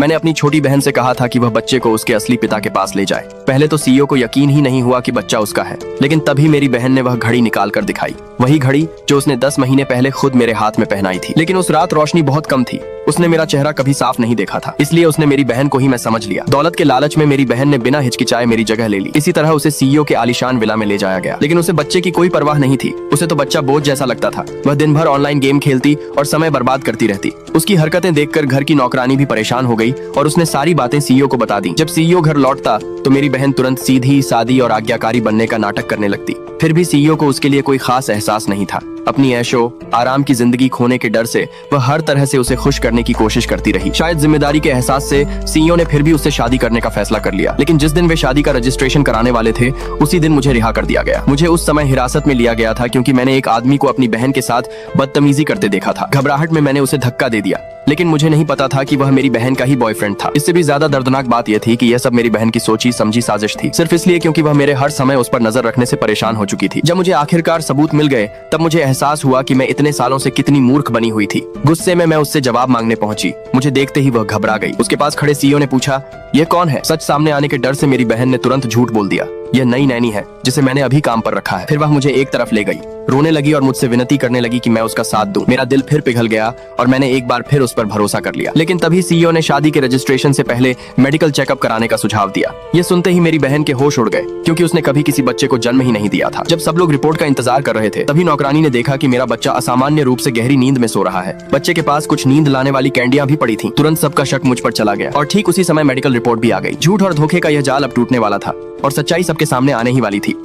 मैंने अपनी छोटी बहन से कहा था कि वह बच्चे को उसके असली पिता के पास ले जाए। पहले तो सीईओ को यकीन ही नहीं हुआ कि बच्चा उसका है, लेकिन तभी मेरी बहन ने वह घड़ी निकाल कर दिखाई, वही घड़ी जो उसने 10 महीने पहले खुद मेरे हाथ में पहनाई थी। लेकिन उस रात रोशनी बहुत कम थी, उसने मेरा चेहरा कभी साफ नहीं देखा था, इसलिए उसने मेरी बहन को ही मैं समझ लिया। दौलत के लालच में मेरी बहन ने बिना हिचकिचाए मेरी जगह ले ली। इसी तरह उसे सीईओ के आलीशान विला में ले जाया गया, लेकिन उसे बच्चे की कोई परवाह नहीं थी। उसे तो बच्चा बोझ जैसा लगता था। वह दिन भर ऑनलाइन गेम खेलती और समय बर्बाद करती रहती। उसकी हरकतें देखकर घर की नौकरानी भी परेशान हो गई और उसने सारी बातें सीईओ को बता दी। जब सीईओ घर लौटता तो मेरी बहन तुरंत सीधी सादी और आज्ञाकारी बनने का नाटक करने लगती। फिर भी सीईओ को उसके लिए कोई खास एहसास नहीं था। अपनी ऐशो आराम की जिंदगी खोने के डर से वह हर तरह से उसे खुश करने की कोशिश करती रही। शायद जिम्मेदारी के एहसास से सीईओ ने फिर भी उससे शादी करने का फैसला कर लिया, लेकिन जिस दिन वे शादी का रजिस्ट्रेशन कराने वाले थे उसी दिन मुझे रिहा कर दिया गया। मुझे उस समय हिरासत में लिया गया था क्योंकि मैंने एक आदमी को अपनी बहन के साथ बदतमीजी करते देखा था। घबराहट में मैंने उसे धक्का दे दिया, लेकिन मुझे नहीं पता था कि वह मेरी बहन का ही बॉयफ्रेंड था। इससे भी ज्यादा दर्दनाक बात यह थी कि यह सब मेरी बहन की सोची समझी साजिश थी, सिर्फ इसलिए क्योंकि वह मेरे हर समय उस पर नजर रखने से परेशान हो चुकी थी। जब मुझे आखिरकार सबूत मिल गए तब मुझे एहसास हुआ कि मैं इतने सालों से कितनी मूर्ख बनी हुई थी। गुस्से में मैं उससे जवाब मांगने पहुंची। मुझे देखते ही वह घबरा गई। उसके पास खड़े सीईओ ने पूछा, यह कौन है? सच सामने आने के डर से मेरी बहन ने तुरंत झूठ बोल दिया, यह नई नैनी है जिसे मैंने अभी काम पर रखा है। फिर वह मुझे एक तरफ ले गई, रोने लगी और मुझसे विनती करने लगी कि मैं उसका साथ दूं। मेरा दिल फिर पिघल गया और मैंने एक बार फिर उस पर भरोसा कर लिया। लेकिन तभी सीईओ ने शादी के रजिस्ट्रेशन से पहले मेडिकल चेकअप कराने का सुझाव दिया। यह सुनते ही मेरी बहन के होश उड़ गए, क्योंकि उसने कभी किसी बच्चे को जन्म ही नहीं दिया था। जब सब लोग रिपोर्ट का इंतजार कर रहे थे तभी नौकरानी ने देखा कि मेरा बच्चा असामान्य रूप से गहरी नींद में सो रहा है। बच्चे के पास कुछ नींद लाने वाली कैंडियां भी पड़ी थी। तुरंत सबका शक मुझ पर चला गया और ठीक उसी समय मेडिकल रिपोर्ट भी आ गई। झूठ और धोखे का यह जाल अब टूटने वाला था और सच्चाई सबके सामने आने ही वाली थी।